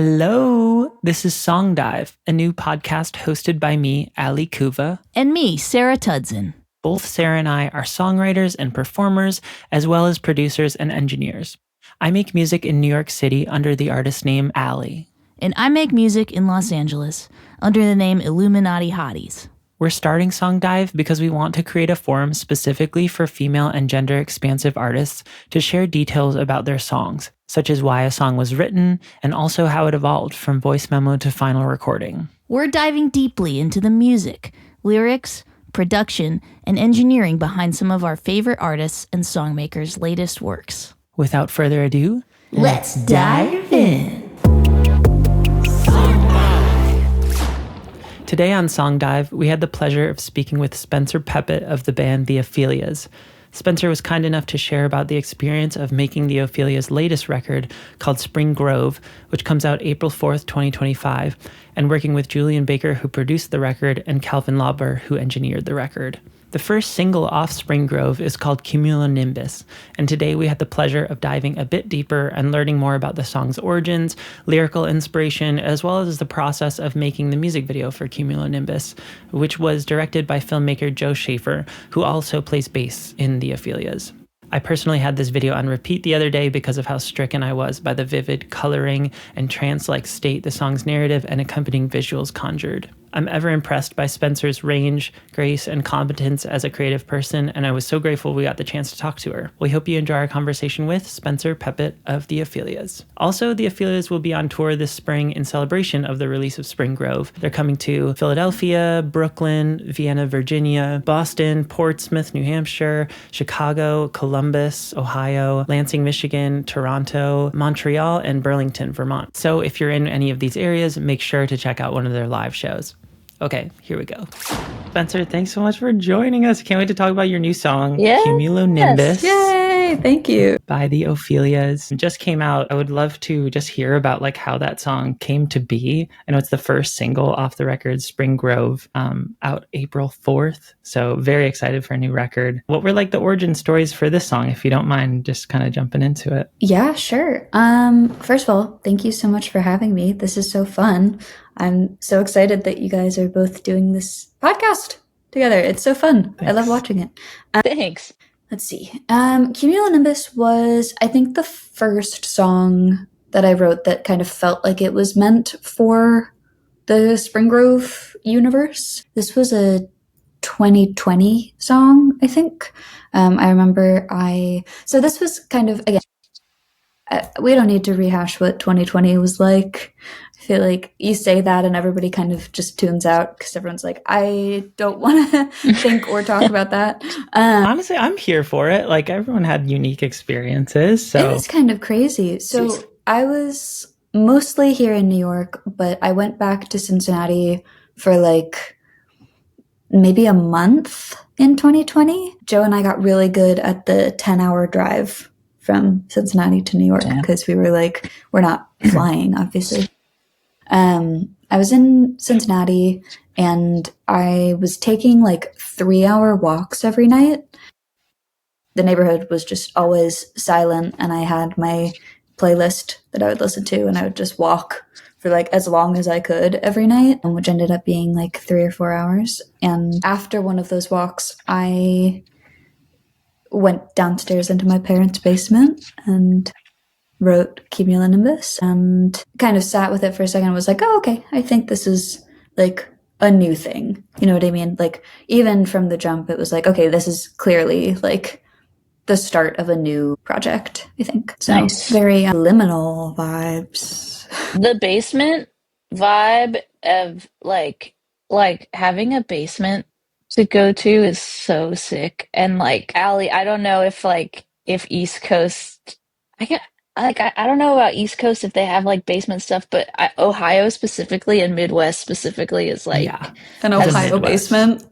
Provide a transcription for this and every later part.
Hello, this is SongDive, a new podcast hosted by me, Ali Kuva. And me, Sarah Tudson. Both Sarah and I are songwriters and performers, as well as producers and engineers. I make music in New York City under the artist name Ali. And I make music in Los Angeles under the name Illuminati Hotties. We're starting SongDive because we want to create a forum specifically for female and gender-expansive artists to share details about their songs, such as why a song was written and also how it evolved from voice memo to final recording. We're diving deeply into the music, lyrics, production, and engineering behind some of our favorite artists and songmakers' latest works. Without further ado, let's dive in. Today on SongDive, we had the pleasure of speaking with Spencer Peppet of the band The Ophelias. Spencer was kind enough to share about the experience of making the Ophelias' latest record called Spring Grove, which comes out April 4th, 2025, and working with Julien Baker, who produced the record, and Calvin Lauber, who engineered the record. The first single off Spring Grove is called Cumulonimbus, and today we had the pleasure of diving a bit deeper and learning more about the song's origins, lyrical inspiration, as well as the process of making the music video for Cumulonimbus, which was directed by filmmaker Jo Shaffer, who also plays bass in the Ophelias. I personally had this video on repeat the other day because of how stricken I was by the vivid coloring and trance-like state the song's narrative and accompanying visuals conjured. I'm ever impressed by Spencer's range, grace, and competence as a creative person, and I was so grateful we got the chance to talk to her. We hope you enjoy our conversation with Spencer Peppet of the Ophelias. Also, the Ophelias will be on tour this spring in celebration of the release of Spring Grove. They're coming to Philadelphia, Brooklyn, Vienna, Virginia, Boston, Portsmouth, New Hampshire, Chicago, Columbus, Ohio, Lansing, Michigan, Toronto, Montreal, and Burlington, Vermont. So if you're in any of these areas, make sure to check out one of their live shows. Okay, here we go. Spencer, thanks so much for joining us. Can't wait to talk about your new song, Cumulonimbus. Yay, thank you. By the Ophelias. It just came out. I would love to just hear about like how that song came to be. I know it's the first single off the record, Spring Grove, out April 4th. So very excited for a new record. What were like the origin stories for this song, if you don't mind just kind of jumping into it? Yeah, sure. First of all, thank you so much for having me. This is so fun. I'm so excited that you guys are both doing this podcast together. It's so fun. Thanks. I love watching it. Thanks. Let's see. Cumulonimbus was, I think, the first song that I wrote that kind of felt like it was meant for the Spring Grove universe. This was a 2020 song, I think. I remember so this was kind of, again, we don't need to rehash what 2020 was like. I feel like you say that and everybody kind of just tunes out because everyone's like, I don't want to think or talk about that. Honestly, I'm here for it. Like everyone had unique experiences. So it was kind of crazy. So I was mostly here in New York, but I went back to Cincinnati for like maybe a month in 2020. Joe and I got really good at the 10-hour drive from Cincinnati to New York because we were like, we're not flying, obviously. I was in Cincinnati and I was taking like 3-hour walks every night. The neighborhood was just always silent and I had my playlist that I would listen to and I would just walk for like as long as I could every night, which ended up being like 3 or 4 hours. And after one of those walks, I went downstairs into my parents' basement and wrote Cumulonimbus and kind of sat with it for a second and was like, oh, okay, I think this is like a new thing. You know what I mean? Like even from the jump, it was like, okay, this is clearly like the start of a new project, I think. So nice. Very liminal vibes. The basement vibe of like having a basement to go to is so sick. And like Allie, I don't know if East Coast, I don't know about East Coast if they have like basement stuff, but Ohio specifically and Midwest specifically is like an Ohio basement.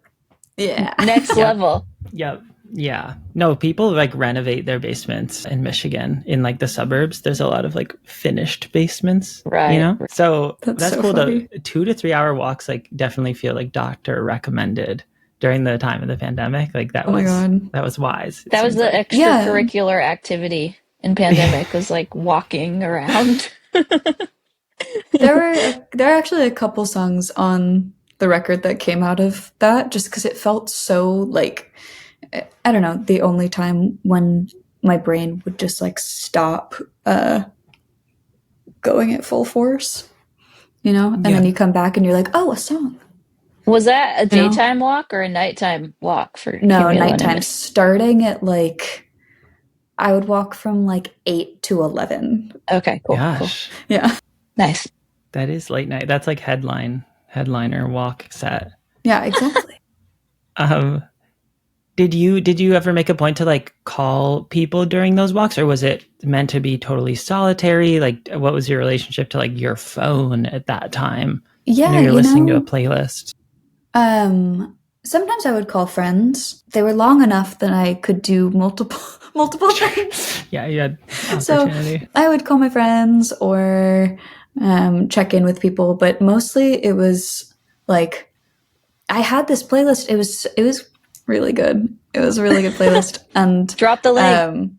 Yeah, next level. Yep. Yeah. No, people like renovate their basements in Michigan in like the suburbs. There's a lot of like finished basements, right? You know, so that's so cool. Funny. The 2 to 3 hour walks like definitely feel like doctor recommended during the time of the pandemic. Like that was wise. That was the extracurricular activity in pandemic was like walking around. There are actually a couple songs on the record that came out of that, just because it felt so like, I don't know, the only time when my brain would just like stop going at full force, and then you come back and you're like, oh, a song. Was that a daytime walk or a nighttime walk for No, nighttime, Cumulonimbus? starting at like, I would walk from like 8 to 11. Okay, cool. Gosh. Cool. Yeah. Nice. That is late night. That's like headliner walk set. Yeah, exactly. Did you ever make a point to like call people during those walks, or was it meant to be totally solitary? Like, what was your relationship to like your phone at that time? Yeah, you're listening to a playlist. Sometimes I would call friends. They were long enough that I could do multiple things. Yeah, you had opportunity. So I would call my friends or check in with people, but mostly it was like, I had this playlist. It was really good. It was a really good playlist. And drop the link.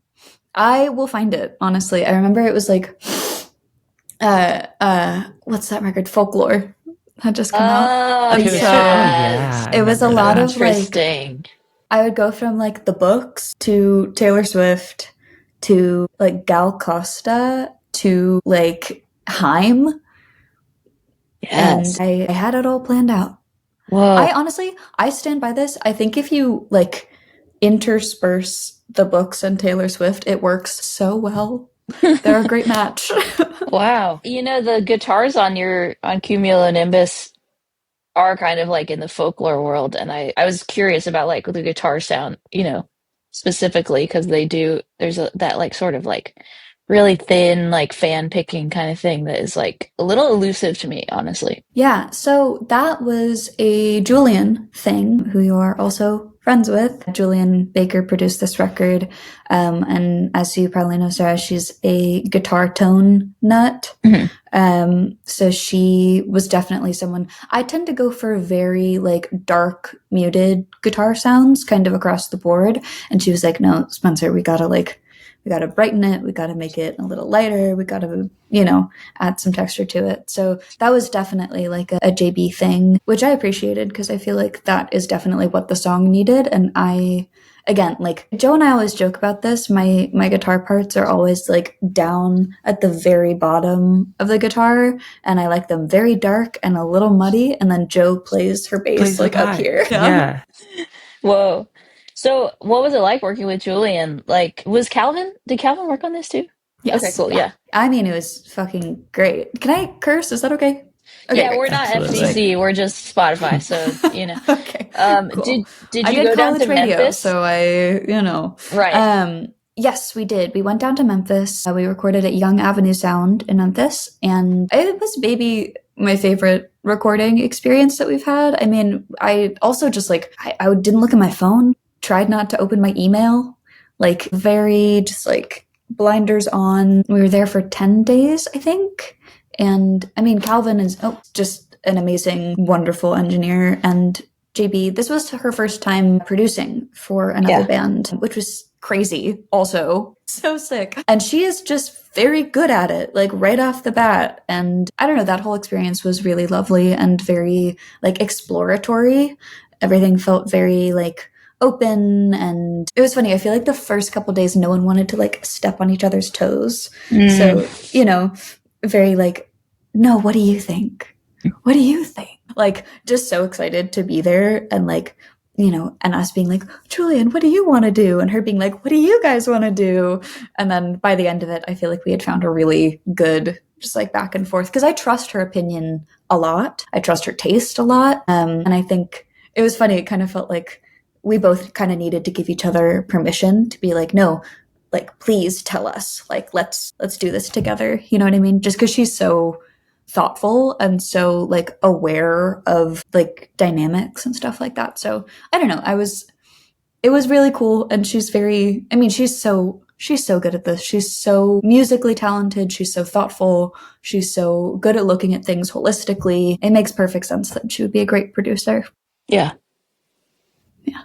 I will find it, honestly. I remember it was like what's that record? Folklore had just come out. And yeah, it was a lot of like, I would go from like the Books to Taylor Swift to like Gal Costa to like Haim. Yes. And I had it all planned out. Whoa. I stand by this. I think if you like intersperse the Books and Taylor Swift, it works so well. They're a great match. Wow. The guitars on Cumulonimbus are kind of like in the folklore world, and I was curious about like the guitar sound, specifically because there's that like sort of like really thin like fan picking kind of thing that is like a little elusive to me, honestly. Yeah, so that was a Julien thing, who you are also friends with. Julien Baker produced this record, and as you probably know, Sarah, she's a guitar tone nut. Mm-hmm. So she was definitely someone. I tend to go for very like dark, muted guitar sounds kind of across the board, and she was like, no, Spencer, we gotta brighten it. We gotta make it a little lighter. We gotta, add some texture to it. So that was definitely like a JB thing, which I appreciated because I feel like that is definitely what the song needed. And again, like Jo and I always joke about this. My guitar parts are always like down at the very bottom of the guitar, and I like them very dark and a little muddy. And then Jo plays her bass like up here. Yeah. Whoa. So what was it like working with Julien? Like, did Calvin work on this too? Yes. Okay, cool. Yeah. I mean, it was fucking great. Can I curse? Is that okay? Okay, yeah, we're not FCC. We're just Spotify. So, Okay. Cool. Did you go down to radio, Memphis? So Right. Yes, we did. We went down to Memphis. We recorded at Young Avenue Sound in Memphis, and it was maybe my favorite recording experience that we've had. I mean, I also just like, I didn't look at my phone, tried not to open my email, like very just like blinders on. We were there for 10 days, I think. And I mean, Calvin is just an amazing, wonderful engineer. And JB, this was her first time producing for another band, which was crazy also. So sick. And she is just very good at it, like right off the bat. And I don't know, that whole experience was really lovely and very like exploratory. Everything felt very like open, and it was funny. I feel like the first couple days no one wanted to like step on each other's toes. So, very like, no, what do you think? What do you think? Like, just so excited to be there, and like, and us being like, Julien, what do you want to do? And her being like, what do you guys want to do? And then by the end of it, I feel like we had found a really good, just like back and forth, because I trust her opinion a lot. I trust her taste a lot. And I think it was funny. It kind of felt like we both kind of needed to give each other permission to be like, no, like, please tell us, like, let's do this together. You know what I mean? Just because she's so thoughtful and so like aware of like dynamics and stuff like that. So I don't know. It was really cool. And she's so good at this. She's so musically talented. She's so thoughtful. She's so good at looking at things holistically. It makes perfect sense that she would be a great producer. Yeah.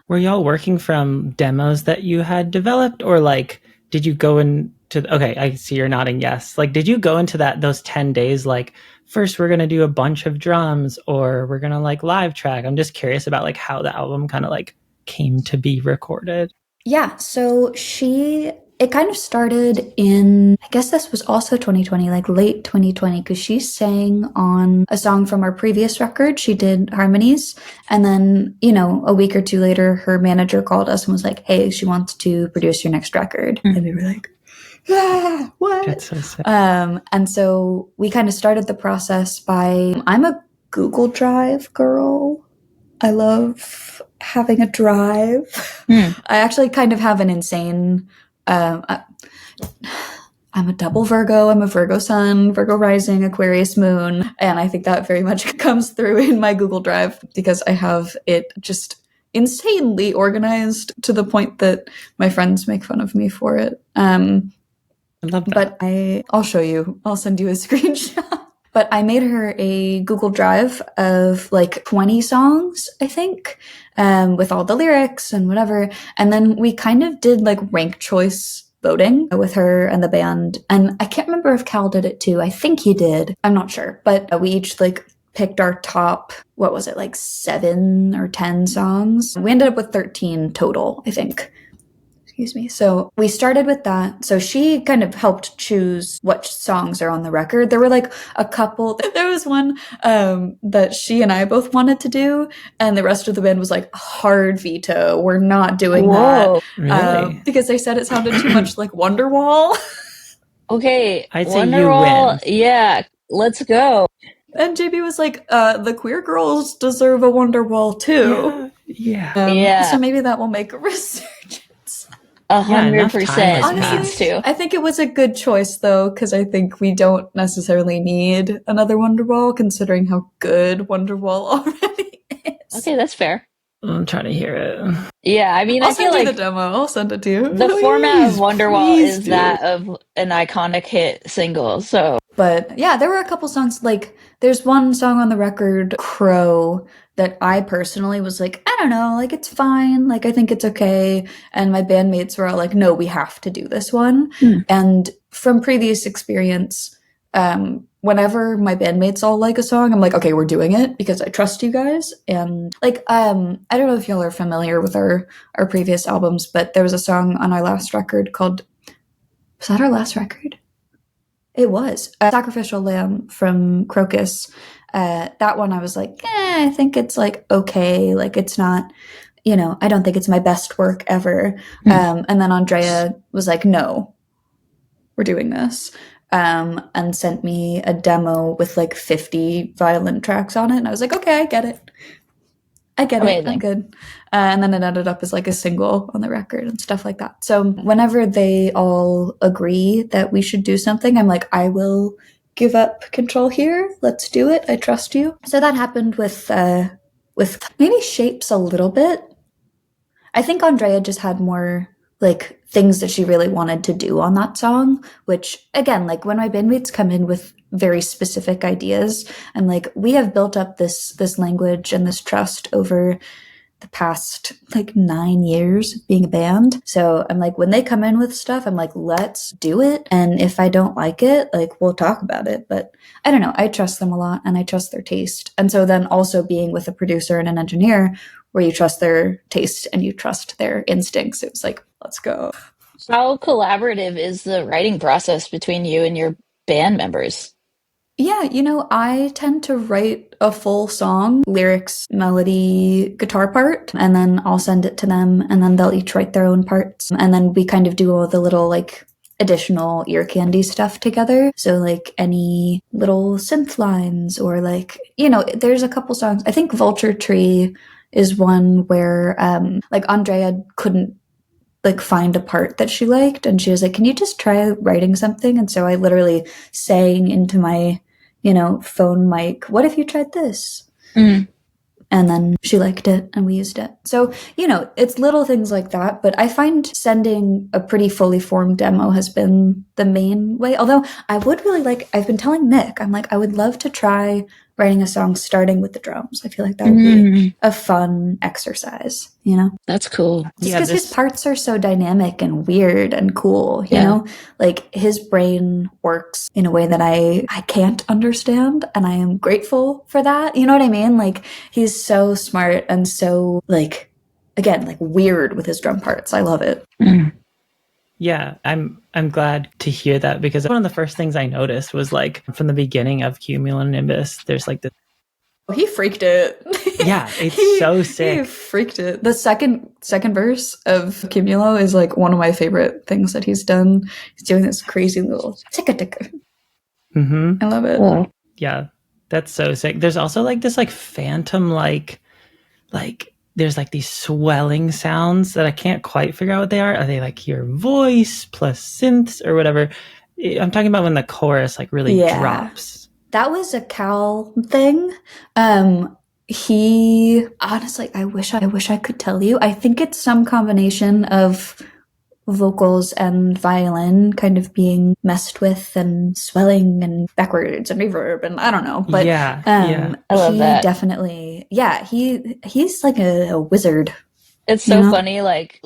Were y'all working from demos that you had developed, or like did you go into okay, I see you're nodding yes. Like, did you go into those 10 days like, first we're going to do a bunch of drums or we're going to like live track? I'm just curious about like how the album kind of like came to be recorded. Yeah, so it kind of started in, I guess this was also 2020, like late 2020, because she sang on a song from our previous record. She did harmonies. And then, a week or two later, her manager called us and was like, hey, she wants to produce your next record. And we were like, what? That's so sick. And so we kind of started the process by, I'm a Google Drive girl. I love having a drive. I actually kind of have an insane, I'm a double Virgo. I'm a Virgo sun, Virgo rising, Aquarius moon. And I think that very much comes through in my Google Drive because I have it just insanely organized to the point that my friends make fun of me for it. I love that. But I'll show you. I'll send you a screenshot. But I made her a Google Drive of like 20 songs, I think, with all the lyrics and whatever. And then we kind of did like rank choice voting with her and the band. And I can't remember if Cal did it too. I think he did. I'm not sure. But we each like picked our top, what was it, like 7 or 10 songs. We ended up with 13 total, I think. Excuse me. So we started with that. So she kind of helped choose what songs are on the record. There were like a couple. There was one that she and I both wanted to do, and the rest of the band was like, hard veto. We're not doing that. Really? Because they said it sounded too much like Wonderwall. Okay, I'd say you Wonderwall, win. yeah, let's go. And JB was like, the queer girls deserve a Wonderwall too. Yeah. So maybe that will make a resurgence. 100% needs to. I think it was a good choice though, because I think we don't necessarily need another Wonderwall, considering how good Wonderwall already is. Okay, that's fair. I'm trying to hear it. Yeah, I mean, I'll I feel send you like the demo. I'll send it to you. the format of Wonderwall please is do. that of an iconic hit single. So, But yeah, there were a couple songs, like there's one song on the record, Crow, that I personally was like, I don't know, like it's fine, like I think it's okay. And my bandmates were all like, no, we have to do this one. And from previous experience, whenever my bandmates all like a song, I'm like, okay, we're doing it because I trust you guys. And like, I don't know if y'all are familiar with our previous albums, but there was a song on our last record called, was that our last record? It was Sacrificial Lamb from Crocus. That one I was like, I think it's like okay, like it's not, I don't think it's my best work ever. And then Andrea was like, no, we're doing this, and sent me a demo with like 50 violin tracks on it, and I was like, okay, I get it. Amazing. I'm good. And then it ended up as like a single on the record and stuff like that. So whenever they all agree that we should do something, I'm like, I will give up control here. Let's do it. I trust you. So that happened with maybe Shapes a little bit. I think Andrea just had more like things that she really wanted to do on that song, which again, like when my bandmates come in with very specific ideas, and like we have built up this language and this trust over the past like 9 years of being a band. So I'm like, when they come in with stuff, I'm like, let's do it. And if I don't like it, like we'll talk about it. But I don't know, I trust them a lot and I trust their taste. And so then also being with a producer and an engineer where you trust their taste and you trust their instincts, it was like, let's go. How collaborative is the writing process between you and your band members? Yeah, I tend to write a full song, lyrics, melody, guitar part, and then I'll send it to them, and then they'll each write their own parts. And then we kind of do all the little, like, additional ear candy stuff together. So, like, any little synth lines, or, like, there's a couple songs. I think Vulture Tree is one where, like, Andrea couldn't like find a part that she liked, and she was like, can you just try writing something? And so I literally sang into my phone mic, what if you tried this? And then she liked it and we used it. So it's little things like that, but I find sending a pretty fully formed demo has been the main way. Although I would really like, I've been telling Nick, I'm like, I would love to try writing a song starting with the drums. I feel like that would be a fun exercise, you know? That's cool. Just because his parts are so dynamic and weird and cool, you know? Like, his brain works in a way that I can't understand, and I am grateful for that. You know what I mean? Like, he's so smart and so, like, again, like, weird with his drum parts. I love it. Yeah, I'm glad to hear that, because one of the first things I noticed was, like, from the beginning of Cumulonimbus, there's like this. He freaked it. Yeah, it's so sick. He freaked it. The second verse of Cumulo is like one of my favorite things that he's done. He's doing this crazy little ticka ticka. I love it. Yeah, that's so sick. There's also like this like phantom like there's like these swelling sounds that I can't quite figure out what they are. Are they like your voice plus synths or whatever? I'm talking about when the chorus like really drops. That was a Cal thing. He honestly, I wish I could tell you. I think it's some combination of vocals and violin kind of being messed with and swelling and backwards and reverb and I don't know. But I love that. Definitely, he's like a wizard. It's so funny, like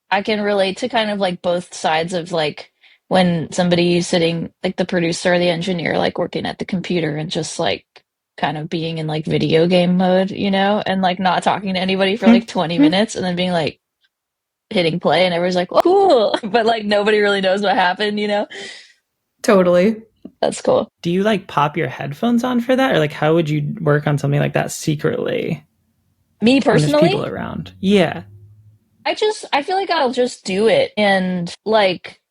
I can relate to kind of like both sides of like when somebody's sitting, like the producer or the engineer, like working at the computer and just like kind of being in like video game mode, you know, and like not talking to anybody for like 20 minutes and then being like hitting play and everyone's like, well, cool, but like nobody really knows what happened, you know? Totally. That's cool. Do you like pop your headphones on for that, or like how would you work on something like that secretly? Me personally? When there's people around. Yeah. I feel like I'll just do it, and like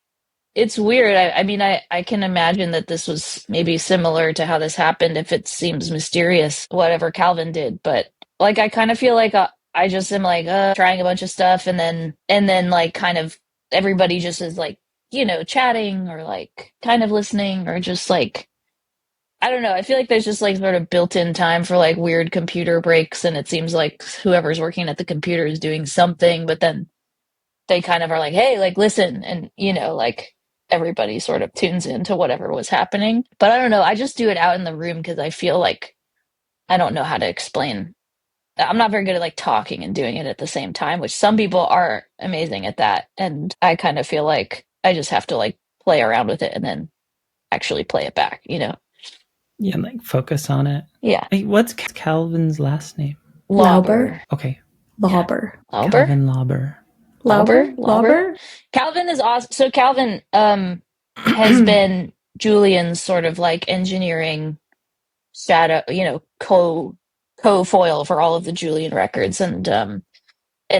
it's weird. I mean, I can imagine that this was maybe similar to how this happened if it seems mysterious, whatever Calvin did. But like, I kind of feel like I just am like trying a bunch of stuff, and then like kind of everybody just is like, you know, chatting or like kind of listening or just like, I don't know. I feel like there's just like sort of built-in time for like weird computer breaks, and it seems like whoever's working at the computer is doing something, but then they kind of are like, hey, like listen, and you know, like everybody sort of tunes into whatever was happening. But I don't know, I just do it out in the room because I feel like I don't know how to explain. I'm not very good at like talking and doing it at the same time, which some people are amazing at that. And I kind of feel like I just have to like play around with it and then actually play it back, you know? Yeah, and like focus on it. Yeah. Hey, what's Calvin's last name? Lauber. Okay. Lauber. Lauber? Calvin Lauber. Lauber? Calvin is awesome. So Calvin has been Julian's sort of like engineering shadow, you know, co-foil for all of the Julian records, and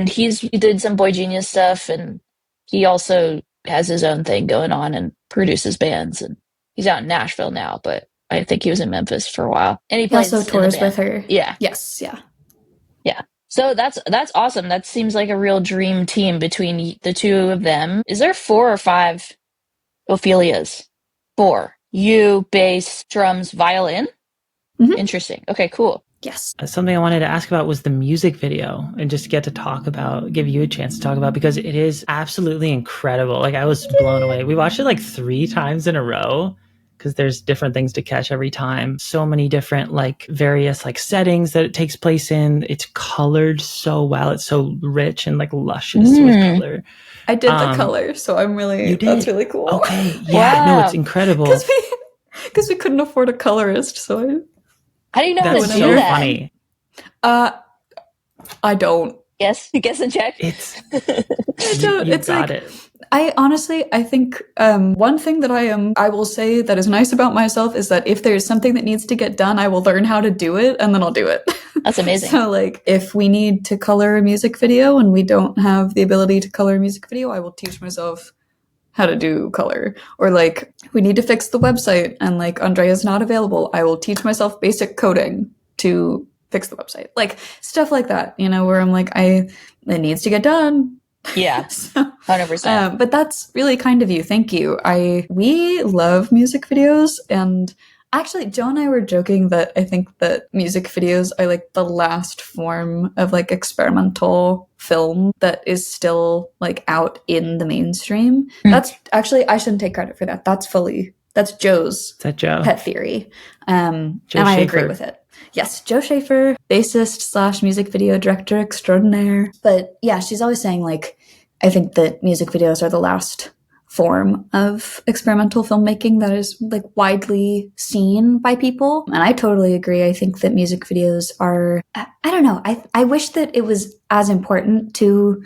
he did some Boy Genius stuff, and he also has his own thing going on and produces bands, and he's out in Nashville now, but I think he was in Memphis for a while, and he also tours with her. Yeah. Yes. Yeah. So that's awesome. That seems like a real dream team between the two of them. Is there 4 or 5 Ophelias? 4. You, bass, drums, violin? Interesting. Okay, cool. Yes. Something I wanted to ask about was the music video, and just get to give you a chance to talk about, because it is absolutely incredible. Like, I was blown away. We watched it like 3 times in a row, because there's different things to catch every time. So many different like various like settings that it takes place in. It's colored so well. It's so rich and like luscious with color. I did the color, so I'm really, you did? That's really cool. Okay. Yeah, wow. No, it's incredible. Because we couldn't afford a colorist, so how do you know how to That's do so that? funny. I don't. Guess and check. It's you got like, it. I honestly, I think one thing that I will say that is nice about myself is that if there's something that needs to get done, I will learn how to do it, and then I'll do it. That's amazing. So like, if we need to color a music video and we don't have the ability to color a music video, I will teach myself how to do color. Or like, we need to fix the website and like Andrea's not available, I will teach myself basic coding to fix the website. Like stuff like that, you know, where I'm like, it needs to get done. Yeah. 100%. But that's really kind of you. Thank you. We love music videos, and actually Joe and I were joking that I think that music videos are like the last form of like experimental film that is still like out in the mainstream. That's actually, I shouldn't take credit for that. That's fully That's Jo's Is that Jo? pet theory. Jo and I agree Shaffer. with it. Yes, Jo Shaffer, bassist / music video director extraordinaire. But yeah, she's always saying, like, I think that music videos are the last form of experimental filmmaking that is like widely seen by people. And I totally agree. I think that music videos are, I don't know, I wish that it was as important to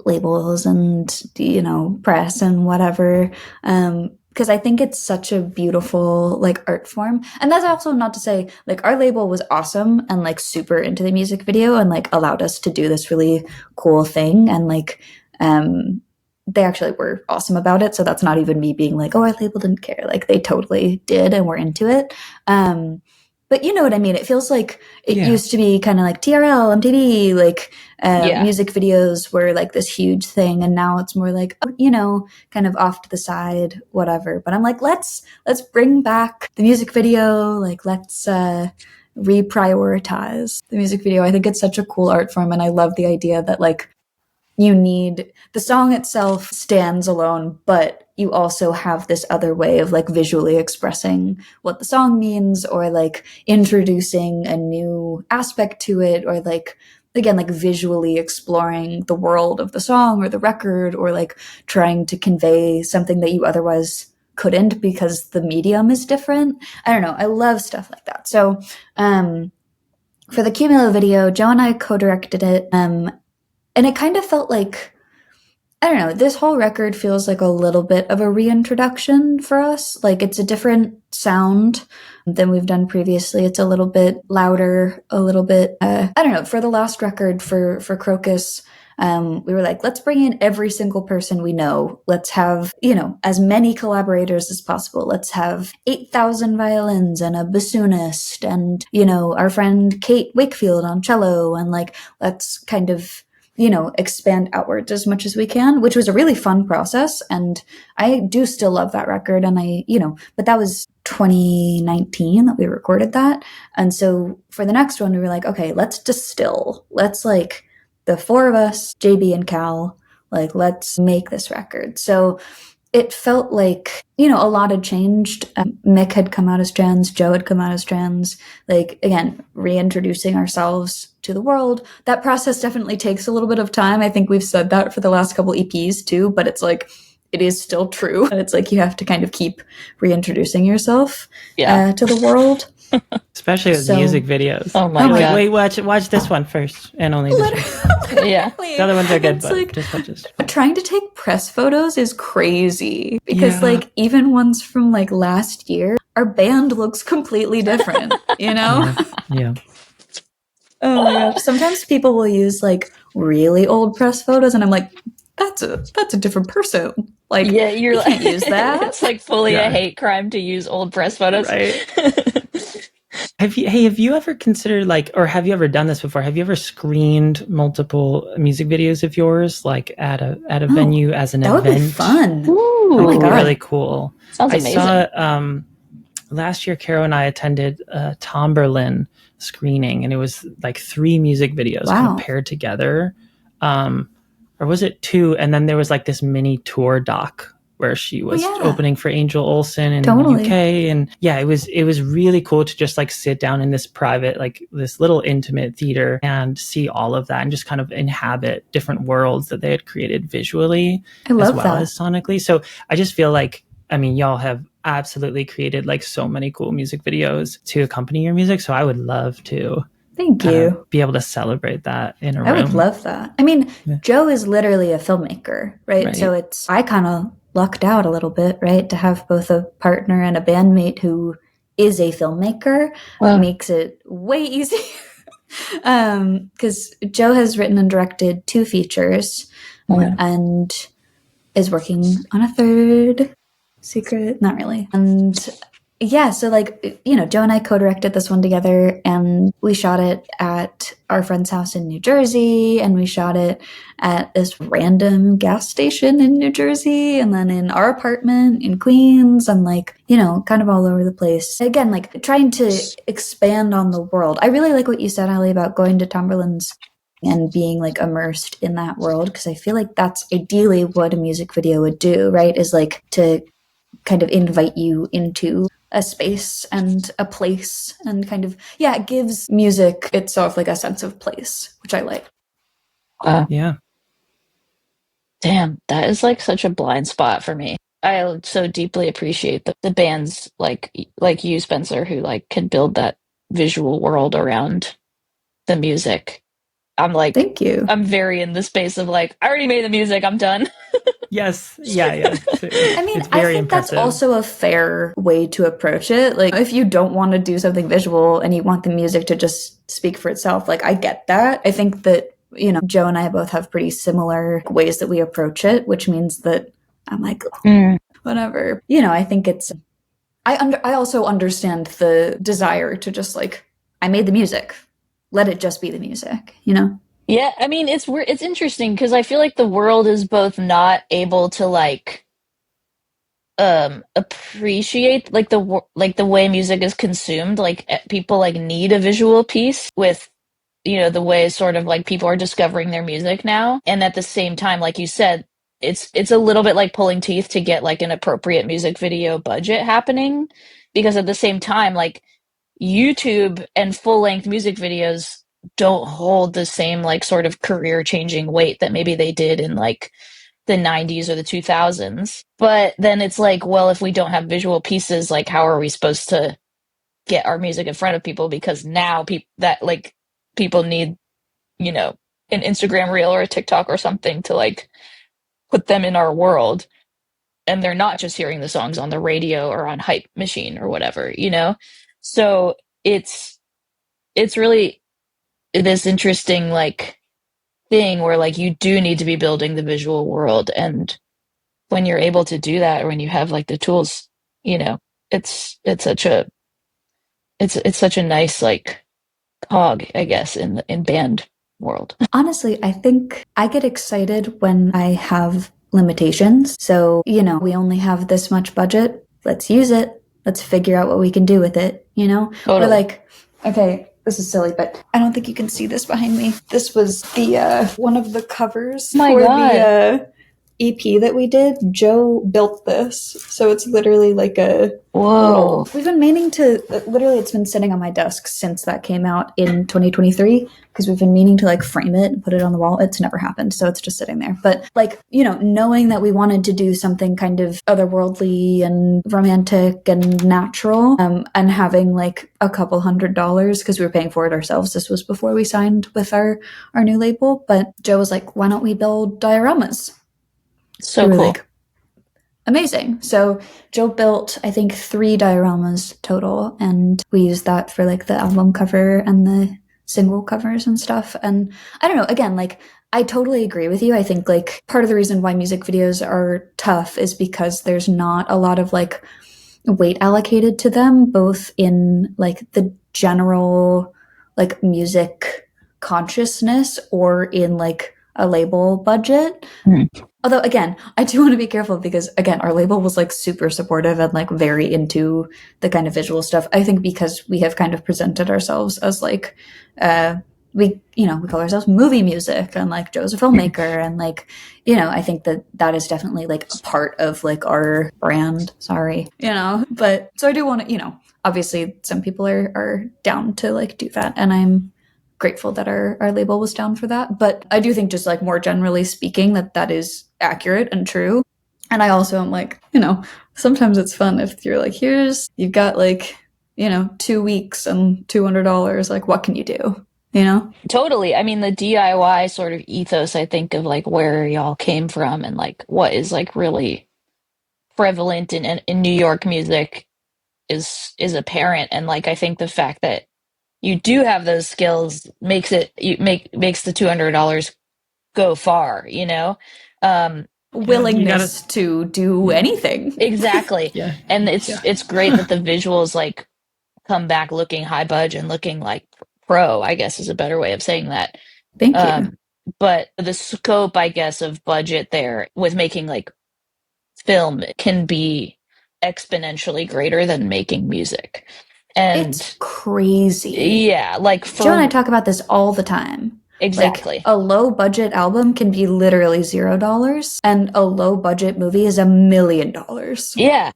labels and, you know, press and whatever. Because I think it's such a beautiful like art form. And that's also not to say like our label was awesome and like super into the music video and like allowed us to do this really cool thing. And like, they actually were awesome about it. So that's not even me being like, oh, our label didn't care. Like they totally did and were into it. But you know what I mean? It feels like it used to be kind of like TRL, MTV, like music videos were like this huge thing. And now it's more like, oh, you know, kind of off to the side, whatever. But I'm like, let's bring back the music video. Like, let's reprioritize the music video. I think it's such a cool art form. And I love the idea that like, you need the song itself stands alone, but you also have this other way of like visually expressing what the song means or like introducing a new aspect to it or like, again, like visually exploring the world of the song or the record or like trying to convey something that you otherwise couldn't because the medium is different. I don't know. I love stuff like that. So, for the Cumulo video, Jo and I co-directed it. And it kind of felt like, I don't know, this whole record feels like a little bit of a reintroduction for us. Like it's a different sound than we've done previously. It's a little bit louder, a little bit, I don't know, for the last record for Crocus, we were like, let's bring in every single person we know. Let's have, you know, as many collaborators as possible. Let's have 8,000 violins and a bassoonist and, you know, our friend Kate Wakefield on cello. And like, let's kind of, you know, expand outwards as much as we can, which was a really fun process. And I do still love that record. And I, you know, but that was 2019 that we recorded that. And so for the next one, we were like, okay, let's distill. Let's like the four of us, JB and Cal, like, let's make this record. So it felt like, you know, a lot had changed. Mick had come out as trans, Jo had come out as trans, like, again, reintroducing ourselves to the world. That process definitely takes a little bit of time. I think we've said that for the last couple EPs too, but it's like, it is still true. And it's like, you have to kind of keep reintroducing yourself to the world. Especially with music videos. Oh my God. Wait, watch this one first and only this one. Yeah. The other ones are good, but like, just watch this. Trying to take press photos is crazy because like even ones from like last year, our band looks completely different, you know? Yeah. Oh my gosh. Sometimes people will use like really old press photos and I'm like, that's a different person. Like, yeah, you're you can't use that. It's like fully a hate crime to use old press photos. Right. Have you ever considered like, or have you ever done this before? Have you ever screened multiple music videos of yours, like at a venue as an event? That would be fun. Ooh, oh my God. Really cool. Sounds amazing. I saw last year, Caro and I attended a Tomberlin screening, and it was like 3 music videos kind of paired together. Or was it 2? And then there was like this mini tour doc where she was opening for Angel Olsen in the UK. And yeah, it was really cool to just like sit down in this private, like this little intimate theater and see all of that and just kind of inhabit different worlds that they had created visually as well as sonically. So I just feel like, I mean, y'all have absolutely created like so many cool music videos to accompany your music. So I would love to Thank you. Be able to celebrate that in a room. I would love that. I mean, Jo is literally a filmmaker, right? So I kind of lucked out a little bit, right? To have both a partner and a bandmate who is a filmmaker makes it way easier. Because Jo has written and directed 2 features and is working on a 3rd. Secret? Not really. And yeah, so like, you know, Jo and I co-directed this one together and we shot it at our friend's house in New Jersey and we shot it at this random gas station in New Jersey and then in our apartment in Queens and like, you know, kind of all over the place. Again, like trying to expand on the world. I really like what you said, Ali, about going to Tomberlin's and being like immersed in that world because I feel like that's ideally what a music video would do, right? Is like to kind of invite you into a space and a place, and kind of, yeah, it gives music itself like a sense of place, which I like. Yeah. Damn, that is like such a blind spot for me. I so deeply appreciate the bands like you, Spencer, who like can build that visual world around the music. I'm like, thank you. I'm very in the space of like, I already made the music, I'm done. Yes. Yeah. I mean, I think impressive. that's also a fair way to approach it. Like, if you don't want to do something visual and you want the music to just speak for itself, like, I get that. I think that, you know, Jo and I both have pretty similar ways that we approach it, which means that I'm like, whatever. You know, I think it's, I also understand the desire to just like, I made the music. Let it just be the music, you know? Yeah, I mean, it's weird. It's interesting because I feel like the world is both not able to like appreciate like the way music is consumed. Like people like need a visual piece with, you know, the way sort of like people are discovering their music now, and at the same time, like you said, it's a little bit like pulling teeth to get like an appropriate music video budget happening, because at the same time, like YouTube and full-length music videos don't hold the same like sort of career-changing weight that maybe they did in like the 90s or the 2000s. But then it's like, well, if we don't have visual pieces, like how are we supposed to get our music in front of people? Because now people need, you know, an Instagram reel or a TikTok or something to like put them in our world, and they're not just hearing the songs on the radio or on Hype Machine or whatever, you know? So it's really this interesting like thing where like you do need to be building the visual world, and when you're able to do that, or when you have like the tools, you know, it's such a nice like cog, I guess, in band world. Honestly, I think I get excited when I have limitations. So, you know, we only have this much budget. Let's use it. Let's figure out what we can do with it, you know? Totally. Or like, okay, this is silly, but I don't think you can see this behind me. This was the one of the covers for the EP that we did. Jo built this, so it's literally like a Whoa. We've been meaning to, literally it's been sitting on my desk since that came out in 2023, because we've been meaning to like frame it and put it on the wall. It's never happened, so it's just sitting there. But like, you know, knowing that we wanted to do something kind of otherworldly and romantic and natural, and having like a couple $100, because we were paying for it ourselves. This was before we signed with our new label. But Jo was like, why don't we build dioramas? So cool. Like, amazing. So Jo built, I think, 3 dioramas total, and we used that for like the album cover and the single covers and stuff. And I don't know, again, like, I totally agree with you. I think like part of the reason why music videos are tough is because there's not a lot of like weight allocated to them, both in like the general like music consciousness or in like a label budget. Although, again, I do want to be careful because, again, our label was like super supportive and like very into the kind of visual stuff. I think because we have kind of presented ourselves as like, we call ourselves movie music, and like Jo's a filmmaker, and like, you know, I think that is definitely like a part of like our brand. Sorry, you know, but so I do want to, you know, obviously some people are down to like do that, and I'm grateful that our label was down for that. But I do think, just like more generally speaking, that is accurate and true. And I also am like, you know, sometimes it's fun if you're like, you've got like, you know, 2 weeks and $200, like, what can you do, you know? Totally. I mean, the DIY sort of ethos, I think, of like where y'all came from and like what is like really prevalent in New York music is apparent. And like, I think the fact that you do have those skills makes the $200 go far, you know? Willingness to do anything. Exactly. Yeah. And it's great that the visuals like come back looking high budget and looking like pro, I guess is a better way of saying that. Thank you. But the scope, I guess, of budget there with making like film can be exponentially greater than making music. And it's crazy. Yeah, like Jo and I talk about this all the time. Exactly. Like, a low budget album can be literally $0, and a low budget movie is $1 million. Yeah.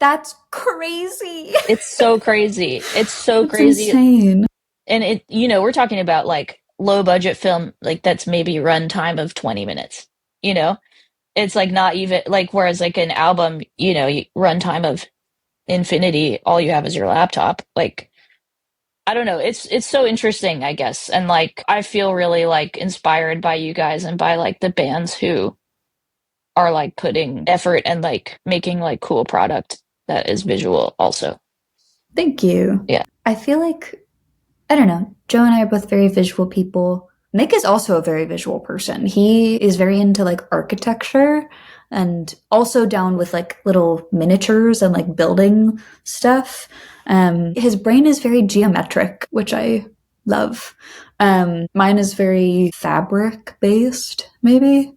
That's crazy. It's so crazy. It's so That's crazy. Insane. And it, you know, we're talking about like low budget film, like that's maybe run time of 20 minutes, you know? It's like not even like, whereas like an album, you know, run time of infinity, all you have is your laptop. Like, I don't know. It's so interesting, I guess. And like, I feel really like inspired by you guys and by like the bands who are like putting effort and like making like cool product that is visual also. Thank you. Yeah. I feel like, I don't know, Jo and I are both very visual people. Nick is also a very visual person. He is very into like architecture and also down with like little miniatures and like building stuff. His brain is very geometric, which I love. Mine is very fabric based, maybe.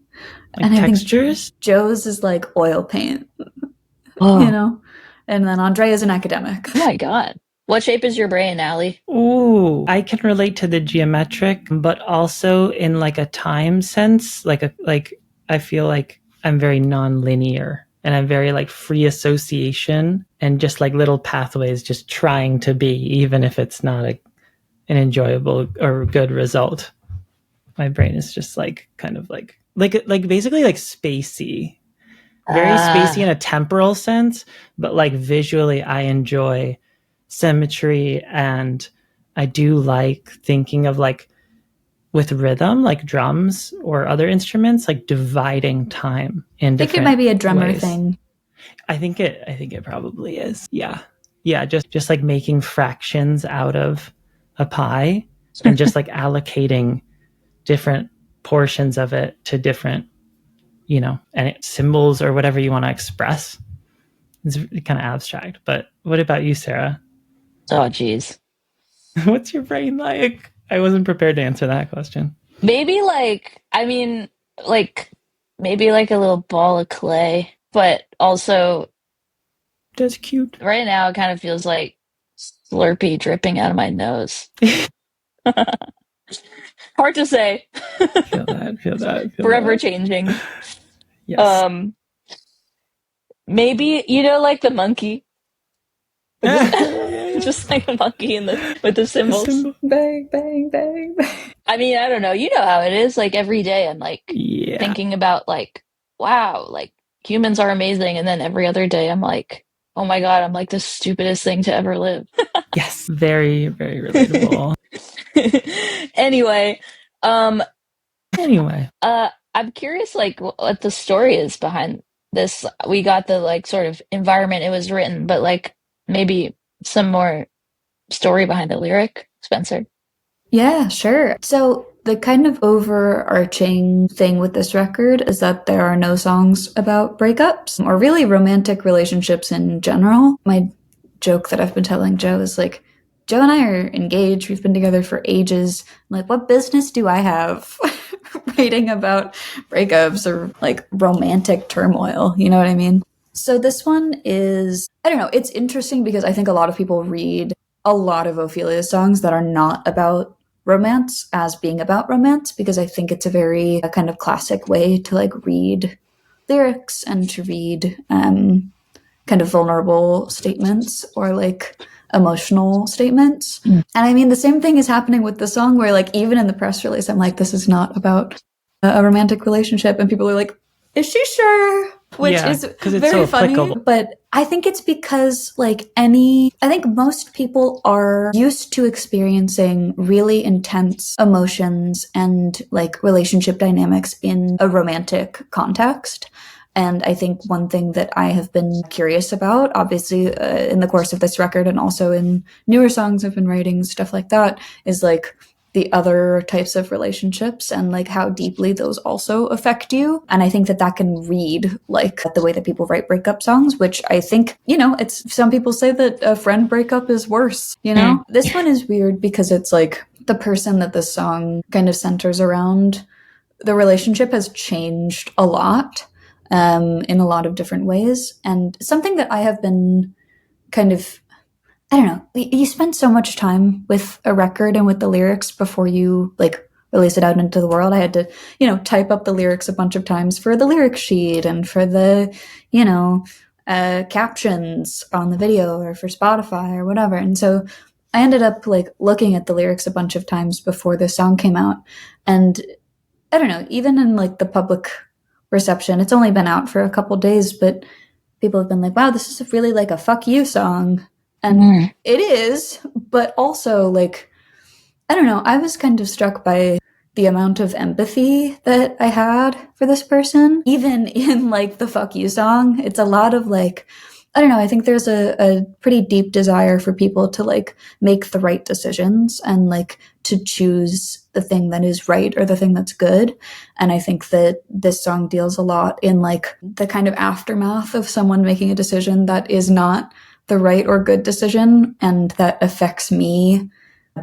Like and textures? I think Joe's is like oil paint, Oh. you know? And then Andre is an academic. Oh my God. What shape is your brain, Allie? Ooh, I can relate to the geometric, but also in like a time sense, like I feel like I'm very non-linear and I'm very like free association and just like little pathways just trying to be, even if it's not an enjoyable or good result. My brain is just like kind of like basically like spacey. Very spacey in a temporal sense, but like visually I enjoy symmetry, and I do like thinking of like with rhythm, like drums or other instruments, like dividing time in I think different it might be a drummer ways. thing. I think it probably is. Yeah. Just like making fractions out of a pie and just like allocating different portions of it to different, you know, and symbols or whatever you want to express. It's kind of abstract. But what about you, Sarah? Oh, geez. What's your brain like? I wasn't prepared to answer that question. Maybe like, I mean, like maybe like a little ball of clay, but also That's cute. right now it kind of feels like Slurpee dripping out of my nose. Hard to say. Feel that. Forever that. changing. Yes. Maybe, you know, like the monkey. Just like a monkey in with the symbols. Bang, bang, bang, bang. I mean, I don't know. You know how it is. Like every day I'm like thinking about like, wow, like humans are amazing. And then every other day I'm like, oh my God, I'm like the stupidest thing to ever live. Yes. Very, very relatable. Anyway, Anyway. I'm curious like what the story is behind this. We got the like sort of environment it was written, but like maybe some more story behind the lyric, Spencer. Yeah, sure. So the kind of overarching thing with this record is that there are no songs about breakups or really romantic relationships in general. My joke that I've been telling Jo is like, Jo and I are engaged. We've been together for ages. I'm like, what business do I have writing about breakups or like romantic turmoil? You know what I mean? So this one is, I don't know, it's interesting because I think a lot of people read a lot of Ophelia's songs that are not about romance as being about romance, because I think it's a kind of classic way to like read lyrics and to read kind of vulnerable statements or like emotional statements. And I mean, the same thing is happening with the song where like even in the press release, I'm like, this is not about a romantic relationship. And people are like, is she sure? Which is very so funny. applicable. But I think it's because like I think most people are used to experiencing really intense emotions and like relationship dynamics in a romantic context. And I think one thing that I have been curious about, obviously in the course of this record and also in newer songs I've been writing, stuff like that, is like the other types of relationships and like how deeply those also affect you. And I think that that can read like the way that people write breakup songs, which I think, you know, it's some people say that a friend breakup is worse, you know? This one is weird because it's like the person that this song kind of centers around, the relationship has changed a lot. In a lot of different ways. And something that I have been kind of, I don't know, you spend so much time with a record and with the lyrics before you like release it out into the world. I had to, you know, type up the lyrics a bunch of times for the lyric sheet and for the, you know, captions on the video or for Spotify or whatever. And so I ended up like looking at the lyrics a bunch of times before the song came out. And I don't know, even in like the public reception, it's only been out for a couple days, but people have been like, wow, this is really like a fuck you song. And it is, but also like, I don't know, I was kind of struck by the amount of empathy that I had for this person. Even in like the fuck you song, it's a lot of like, I don't know, I think there's a pretty deep desire for people to like make the right decisions and like to choose the thing that is right or the thing that's good. And I think that this song deals a lot in like the kind of aftermath of someone making a decision that is not the right or good decision and that affects me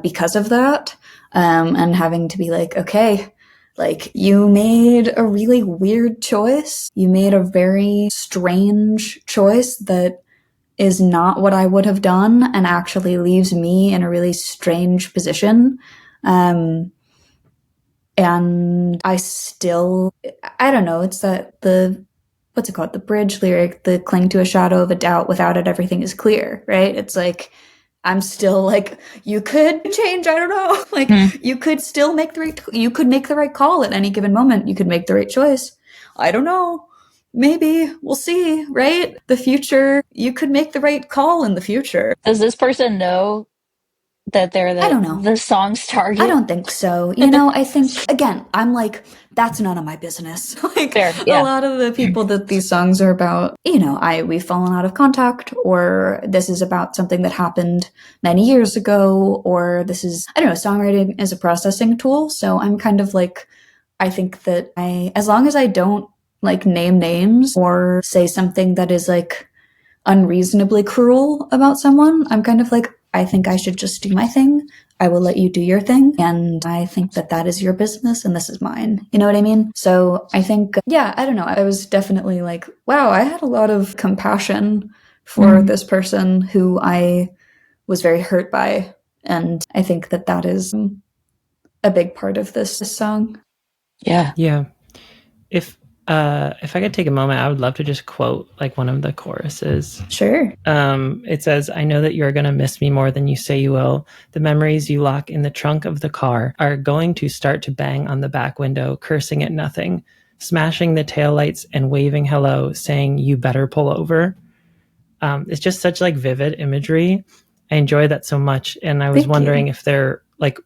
because of that. And having to be like, okay, like you made a really weird choice. You made a very strange choice that is not what I would have done and actually leaves me in a really strange position. And I still, I don't know, it's that what's it called? The bridge lyric, the cling to a shadow of a doubt, without it, everything is clear, right? It's like, I'm still like, you could change, I don't know. Like, you could still make you could make the right call at any given moment. You could make the right choice. I don't know. Maybe. We'll see, right? The future, you could make the right call in the future. Does this person know that they're I don't know. the song's target? I don't think so. You know, I think, again, I'm like, that's none of my business. Like, Fair, yeah. A lot of the people that these songs are about, you know, we've fallen out of contact, or this is about something that happened many years ago, or this is, I don't know, songwriting is a processing tool. So I'm kind of like, I think that as long as I don't like name names or say something that is like unreasonably cruel about someone, I'm kind of like, I think I should just do my thing. I will let you do your thing. And I think that that is your business and this is mine. You know what I mean? So I think, yeah, I don't know. I was definitely like, wow, I had a lot of compassion for this person who I was very hurt by. And I think that that is a big part of this song. Yeah. Yeah. If I could take a moment, I would love to just quote like one of the choruses. Sure. It says, "I know that you're going to miss me more than you say you will. The memories you lock in the trunk of the car are going to start to bang on the back window, cursing at nothing, smashing the taillights and waving hello, saying, you better pull over." It's just such like vivid imagery. I enjoy that so much. And I was wondering if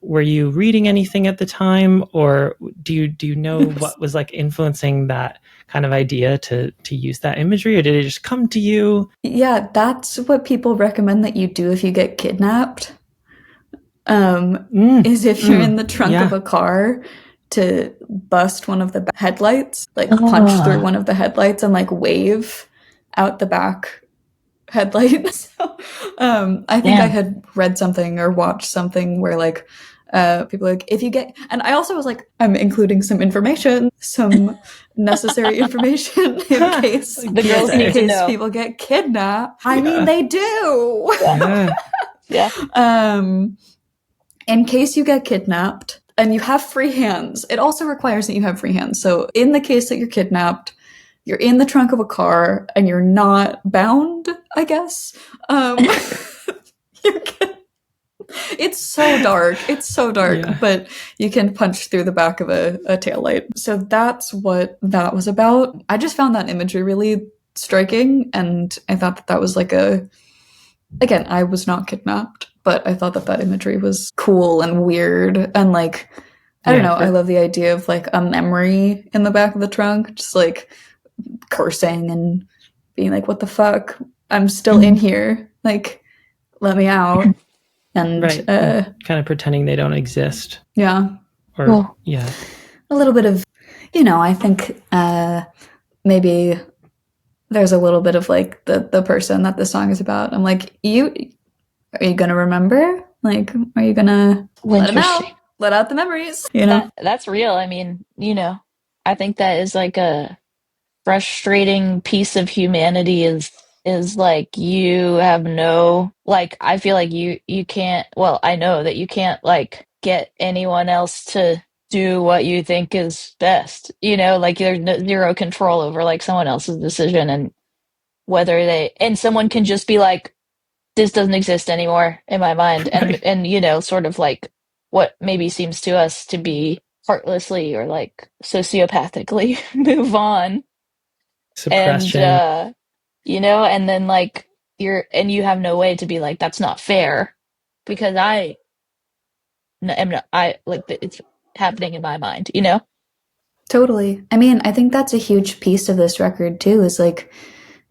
were you reading anything at the time, or do you know what was like influencing that kind of idea to use that imagery, or did it just come to you? Yeah, that's what people recommend that you do if you get kidnapped. Is if you're in the trunk of a car, to bust one of the headlights, like punch through one of the headlights and like wave out the back headlight. So, I think I had read something or watched something where like people like, if you get, and I also was like, I'm including some information, some necessary information in case the girls need to know people get kidnapped. I mean, they do. Yeah. In case you get kidnapped and you have free hands, it also requires that you have free hands. So in the case that you're kidnapped, you're in the trunk of a car and you're not bound, I guess. It's so dark. It's so dark, but you can punch through the back of a taillight. So that's what that was about. I just found that imagery really striking, and I thought that that was like again, I was not kidnapped, but I thought that that imagery was cool and weird, and like, I don't know, I love the idea of like a memory in the back of the trunk, just like cursing and being like, what the fuck? I'm still in here. Like, let me out. And kind of pretending they don't exist. Yeah. Or a little bit of, you know, I think maybe there's a little bit of like the person that the song is about. I'm like, are you gonna remember? Like, are you gonna let them out? Let out the memories. You know? That's real. I mean, you know, I think that is like a frustrating piece of humanity is like, you have no, like, I feel like you can't, well, I know that you can't like get anyone else to do what you think is best, you know, like there's zero control over like someone else's decision. And whether and someone can just be like, this doesn't exist anymore in my mind. Right. And, you know, sort of like what maybe seems to us to be heartlessly or like sociopathically move on. Suppression. And, you know, and then like you have no way to be like, that's not fair because it's happening in my mind, you know? Totally. I mean, I think that's a huge piece of this record too, is like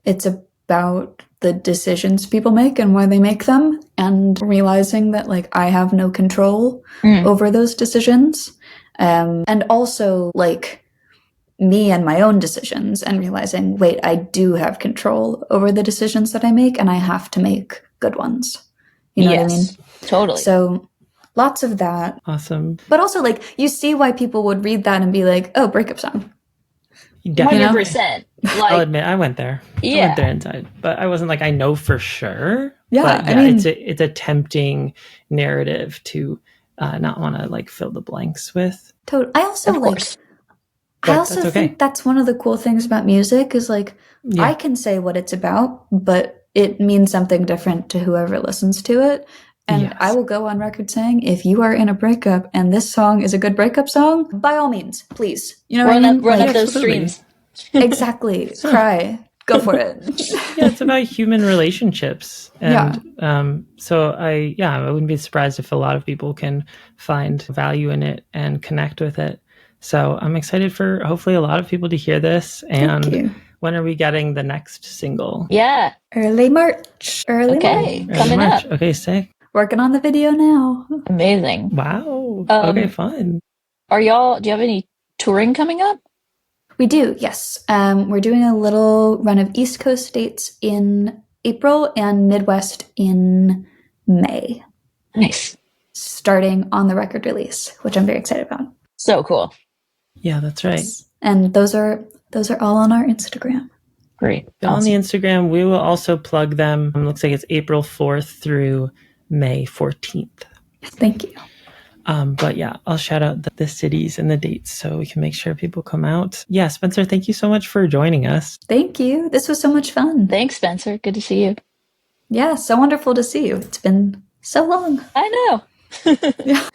it's about the decisions people make and why they make them, and realizing that like I have no control over those decisions. And also like me and my own decisions, and realizing, wait, I do have control over the decisions that I make, and I have to make good ones. You know what I mean? Totally. So lots of that. Awesome. But also, like, you see why people would read that and be like, oh, breakup song. 100%. Like, I'll admit, I went there. Yeah. I went there inside, but I wasn't like, I know for sure. Yeah, but I mean, it's a tempting narrative to not want to like fill the blanks with. I also of like. course. I also think that's one of the cool things about music is like I can say what it's about, but it means something different to whoever listens to it. And I will go on record saying, if you are in a breakup and this song is a good breakup song, by all means, please. You know what I mean? Run up those streams. Exactly. Cry. Go for it. Yeah, it's about human relationships. And so I wouldn't be surprised if a lot of people can find value in it and connect with it. So I'm excited for hopefully a lot of people to hear this. And when are we getting the next single? Yeah. Early March. Coming March. up. Okay, sick. Working on the video now. Amazing. Wow. Okay, fun. Do you have any touring coming up? We do, yes. We're doing a little run of East Coast dates in April and Midwest in May. Nice. Starting on the record release, which I'm very excited about. So cool. Yeah, that's right. And those are all on our Instagram. Great. On the Instagram, we will also plug them. It looks like it's April 4th through May 14th. Thank you. But yeah, I'll shout out the cities and the dates so we can make sure people come out. Yeah, Spencer, thank you so much for joining us. Thank you. This was so much fun. Thanks, Spencer. Good to see you. Yeah, so wonderful to see you. It's been so long. I know. Yeah.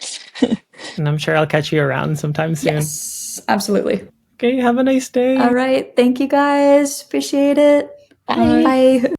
And I'm sure I'll catch you around sometime soon. Yes, absolutely. Okay, have a nice day. All right. Thank you guys. Appreciate it. Bye. Bye.